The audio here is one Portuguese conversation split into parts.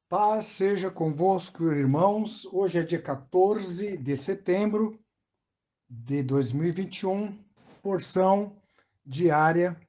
Paz seja convosco, irmãos. Hoje é dia 14 de setembro de 2021, porção diária,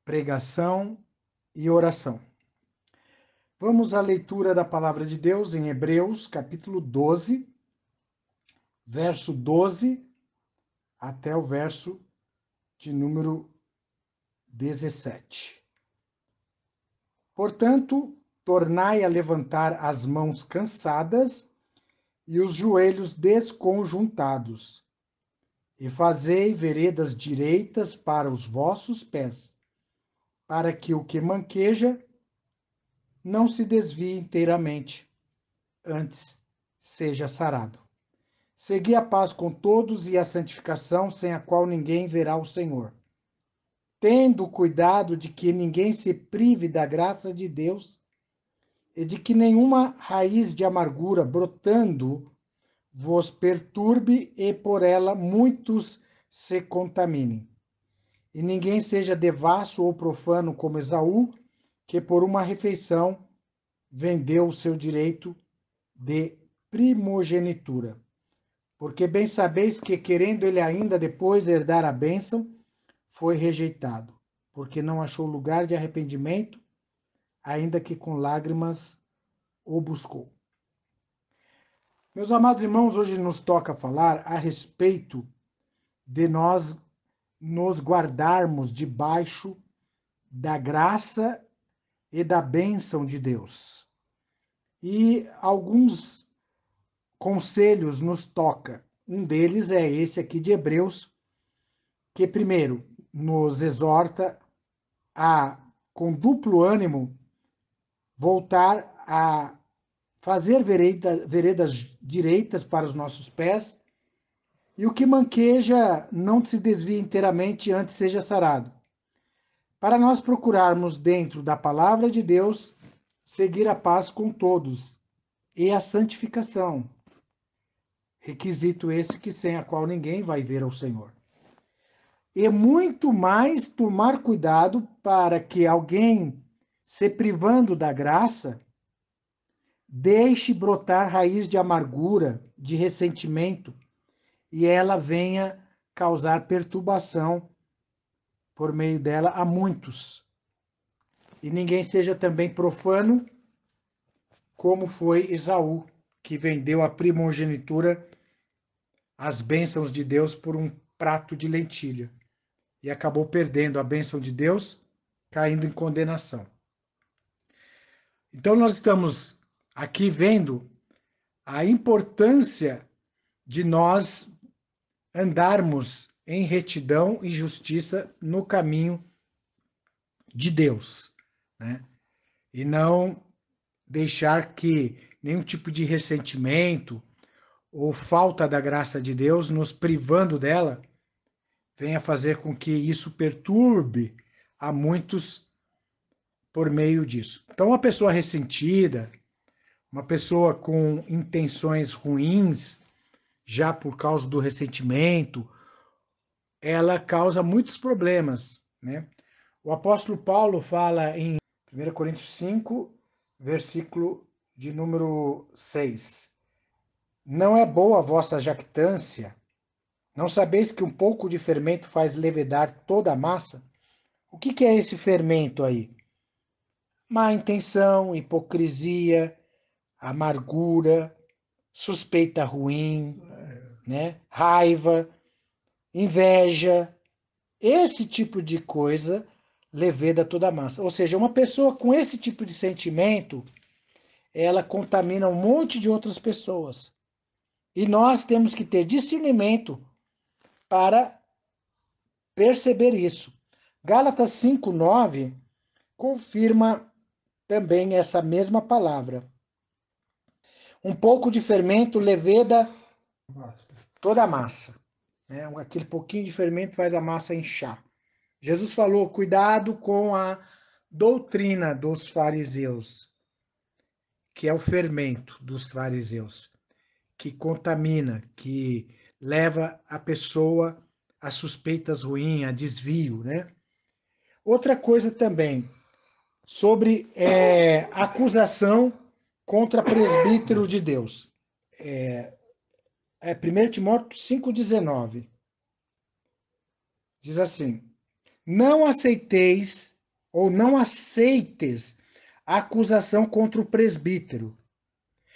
pregação e oração. Vamos à leitura da palavra de Deus em Hebreus, capítulo 12, verso 12 até o verso de número 17. Portanto, tornai a levantar as mãos cansadas e os joelhos desconjuntados, e fazei veredas direitas para os vossos pés, para que o que manqueja não se desvie inteiramente, antes seja sarado. Segui a paz com todos e a santificação, sem a qual ninguém verá o Senhor. Tendo cuidado de que ninguém se prive da graça de Deus e de que nenhuma raiz de amargura brotando vos perturbe e por ela muitos se contaminem. E ninguém seja devasso ou profano como Esaú, que por uma refeição vendeu o seu direito de primogenitura. Porque bem sabeis que, querendo ele ainda depois herdar a bênção, foi rejeitado, porque não achou lugar de arrependimento, ainda que com lágrimas o buscou. Meus amados irmãos, hoje nos toca falar a respeito de nós nos guardarmos debaixo da graça e da bênção de Deus. E alguns conselhos nos toca. Um deles é esse aqui de Hebreus, que primeiro nos exorta a, com duplo ânimo, voltar a fazer veredas direitas para os nossos pés, e o que manqueja não se desvie inteiramente, antes seja sarado. Para nós procurarmos, dentro da palavra de Deus, seguir a paz com todos e a santificação, requisito esse que sem a qual ninguém vai ver ao Senhor. E muito mais tomar cuidado para que alguém, se privando da graça, deixe brotar raiz de amargura, de ressentimento, e ela venha causar perturbação por meio dela a muitos. E ninguém seja também profano, como foi Esaú, que vendeu a primogenitura, as bênçãos de Deus, por um prato de lentilha. E acabou perdendo a bênção de Deus, caindo em condenação. Então nós estamos aqui vendo a importância de nós andarmos em retidão e justiça no caminho de Deus, né? E não deixar que nenhum tipo de ressentimento ou falta da graça de Deus, nos privando dela, venha fazer com que isso perturbe a muitos por meio disso. Então, uma pessoa ressentida, uma pessoa com intenções ruins, já por causa do ressentimento, ela causa muitos problemas, né? O apóstolo Paulo fala em 1 Coríntios 5, versículo de número 6. Não é boa a vossa jactância? Não sabeis que um pouco de fermento faz levedar toda a massa? O que é esse fermento aí? Má intenção, hipocrisia, amargura, suspeita ruim, né? Raiva, inveja. Esse tipo de coisa leveda toda a massa. Ou seja, uma pessoa com esse tipo de sentimento, ela contamina um monte de outras pessoas. E nós temos que ter discernimento para perceber isso. Gálatas 5:9 confirma também essa mesma palavra. Um pouco de fermento leveda toda a massa, né? Aquele pouquinho de fermento faz a massa inchar. Jesus falou: cuidado com a doutrina dos fariseus, que é o fermento dos fariseus, que contamina, que leva a pessoa a suspeitas ruins, a desvio, né? Outra coisa também, sobre acusação contra presbítero de Deus. É 1 Timóteo 5,19. Diz assim: não aceiteis ou não aceites a acusação contra o presbítero,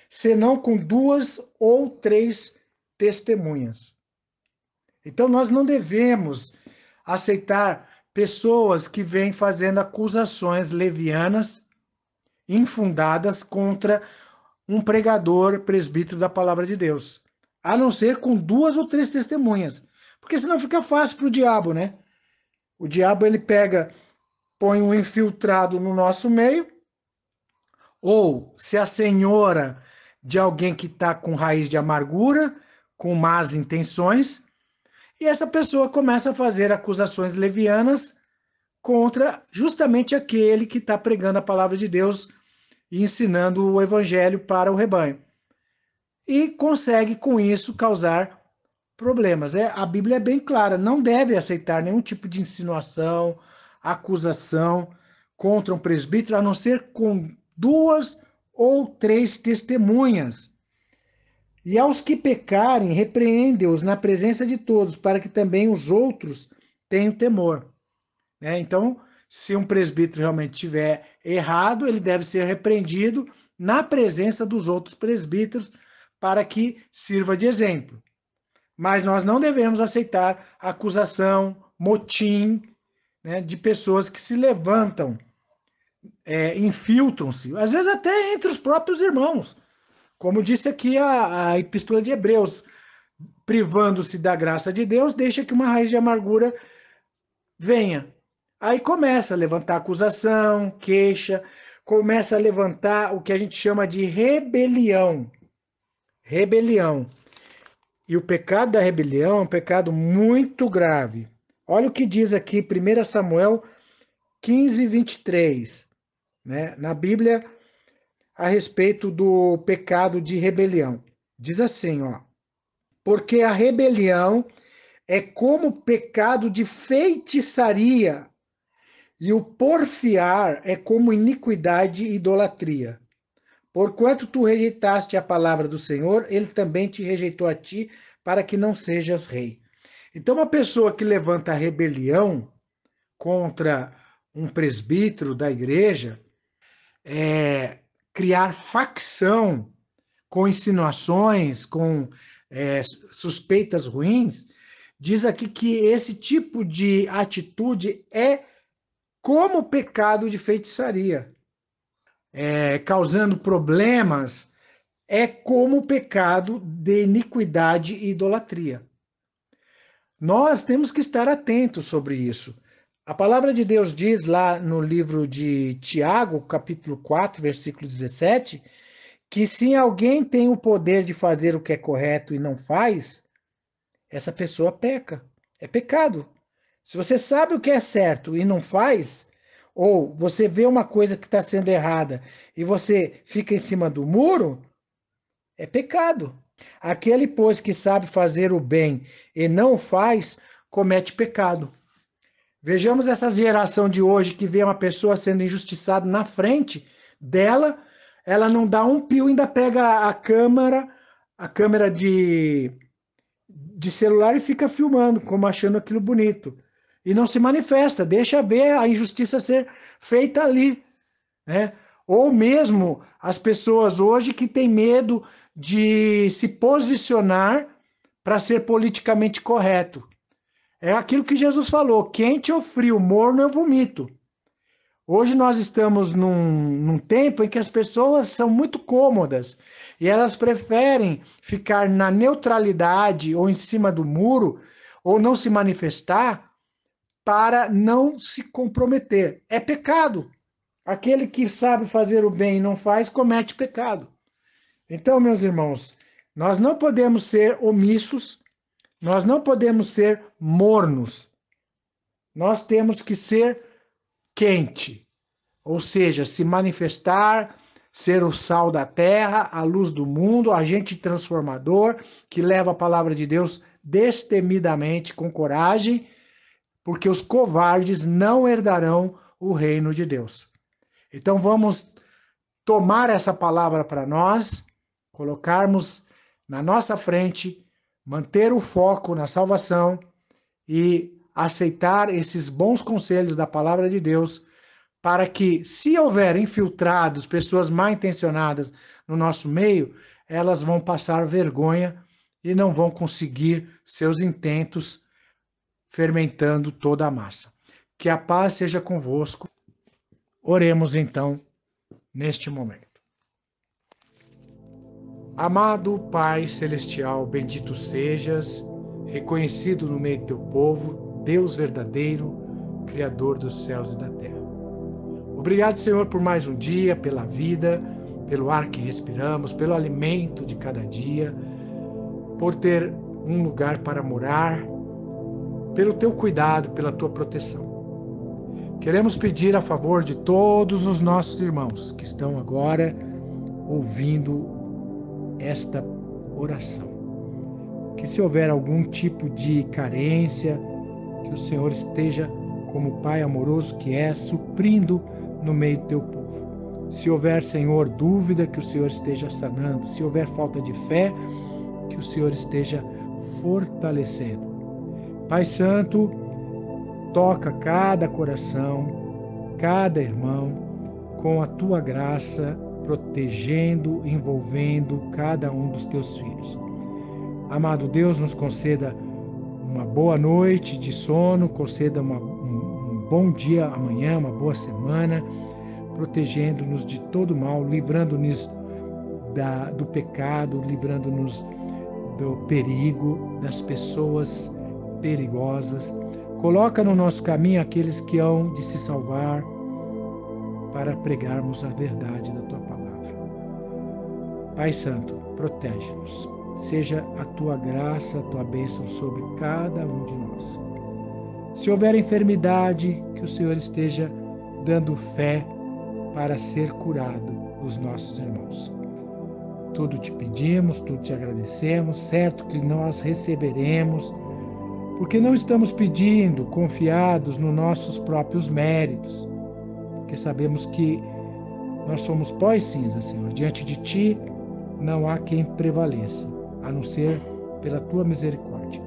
senão com 2 ou 3 testemunhas. Então, nós não devemos aceitar pessoas que vêm fazendo acusações levianas, infundadas contra um pregador, presbítero da palavra de Deus. A não ser com 2 ou 3 testemunhas. Porque senão fica fácil para o diabo, né? O diabo, ele põe um infiltrado no nosso meio, ou se assenhora de alguém que está com raiz de amargura, com más intenções, e essa pessoa começa a fazer acusações levianas contra justamente aquele que está pregando a palavra de Deus e ensinando o evangelho para o rebanho. E consegue, com isso, causar problemas. A Bíblia é bem clara, não deve aceitar nenhum tipo de insinuação, acusação contra um presbítero, a não ser com 2 ou 3 testemunhas. E aos que pecarem, repreende-os na presença de todos, para que também os outros tenham temor. Então, se um presbítero realmente estiver errado, ele deve ser repreendido na presença dos outros presbíteros, para que sirva de exemplo. Mas nós não devemos aceitar acusação, motim, de pessoas que se levantam, infiltram-se, às vezes até entre os próprios irmãos. Como disse aqui a Epístola de Hebreus, privando-se da graça de Deus, deixa que uma raiz de amargura venha. Aí começa a levantar acusação, queixa, começa a levantar o que a gente chama de rebelião. Rebelião. E o pecado da rebelião é um pecado muito grave. Olha o que diz aqui 1 Samuel 15, 23, na Bíblia, a respeito do pecado de rebelião. Diz assim, porque a rebelião é como pecado de feitiçaria, e o porfiar é como iniquidade e idolatria. Porquanto tu rejeitaste a palavra do Senhor, ele também te rejeitou a ti, para que não sejas rei. Então, uma pessoa que levanta a rebelião contra um presbítero da igreja, criar facção com insinuações, com suspeitas ruins, diz aqui que esse tipo de atitude é como pecado de feitiçaria. Causando problemas, é como pecado de iniquidade e idolatria. Nós temos que estar atentos sobre isso. A palavra de Deus diz lá no livro de Tiago, capítulo 4, versículo 17, que se alguém tem o poder de fazer o que é correto e não faz, essa pessoa peca. É pecado. Se você sabe o que é certo e não faz, ou você vê uma coisa que está sendo errada e você fica em cima do muro, é pecado. Aquele, pois, que sabe fazer o bem e não o faz, comete pecado. Vejamos essa geração de hoje que vê uma pessoa sendo injustiçada na frente dela, ela não dá um pio, ainda pega a câmera de celular e fica filmando, como achando aquilo bonito. E não se manifesta, deixa ver a injustiça ser feita ali, Ou mesmo as pessoas hoje que têm medo de se posicionar para ser politicamente correto. É aquilo que Jesus falou: quente ou frio, morno eu vomito. Hoje nós estamos num tempo em que as pessoas são muito cômodas e elas preferem ficar na neutralidade ou em cima do muro ou não se manifestar para não se comprometer. É pecado. Aquele que sabe fazer o bem e não faz, comete pecado. Então, meus irmãos, nós não podemos ser omissos, nós não podemos ser mornos. Nós temos que ser quente, ou seja, se manifestar, ser o sal da terra, a luz do mundo, agente transformador, que leva a palavra de Deus destemidamente, com coragem, porque os covardes não herdarão o reino de Deus. Então vamos tomar essa palavra para nós, colocarmos na nossa frente, manter o foco na salvação e aceitar esses bons conselhos da palavra de Deus, para que, se houver infiltrados, pessoas mal intencionadas no nosso meio, elas vão passar vergonha e não vão conseguir seus intentos, fermentando toda a massa. Que a paz seja convosco. Oremos então neste momento. Amado Pai Celestial, bendito sejas, reconhecido no meio do teu povo, Deus verdadeiro, Criador dos céus e da terra. Obrigado, Senhor, por mais um dia, pela vida, pelo ar que respiramos, pelo alimento de cada dia, por ter um lugar para morar, pelo teu cuidado, pela tua proteção. Queremos pedir a favor de todos os nossos irmãos que estão agora ouvindo esta oração. Que se houver algum tipo de carência, que o Senhor esteja, como Pai amoroso que é, suprindo no meio do teu povo. Se houver, Senhor, dúvida, que o Senhor esteja sanando. Se houver falta de fé, que o Senhor esteja fortalecendo. Pai Santo, toca cada coração, cada irmão, com a tua graça, protegendo, envolvendo cada um dos teus filhos. Amado Deus, nos conceda uma boa noite de sono, conceda um bom dia amanhã, uma boa semana, protegendo-nos de todo mal, livrando-nos do pecado, livrando-nos do perigo, das pessoas perigosas. Coloca no nosso caminho aqueles que hão de se salvar, para pregarmos a verdade da tua palavra. Pai Santo, protege-nos. Seja a tua graça, a tua bênção sobre cada um de nós. Se houver enfermidade, que o Senhor esteja dando fé para ser curado os nossos irmãos. Tudo te pedimos, tudo te agradecemos, certo que nós receberemos, porque não estamos pedindo confiados nos nossos próprios méritos, porque sabemos que nós somos pó e cinza, Senhor. Diante de ti não há quem prevaleça, a não ser pela tua misericórdia.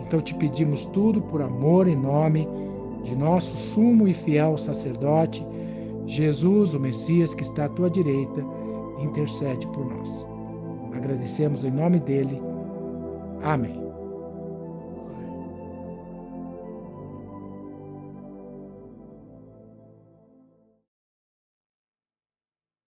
Então te pedimos tudo por amor, em nome de nosso sumo e fiel sacerdote, Jesus, o Messias, que está à tua direita, intercede por nós. Agradecemos em nome dele. Amém.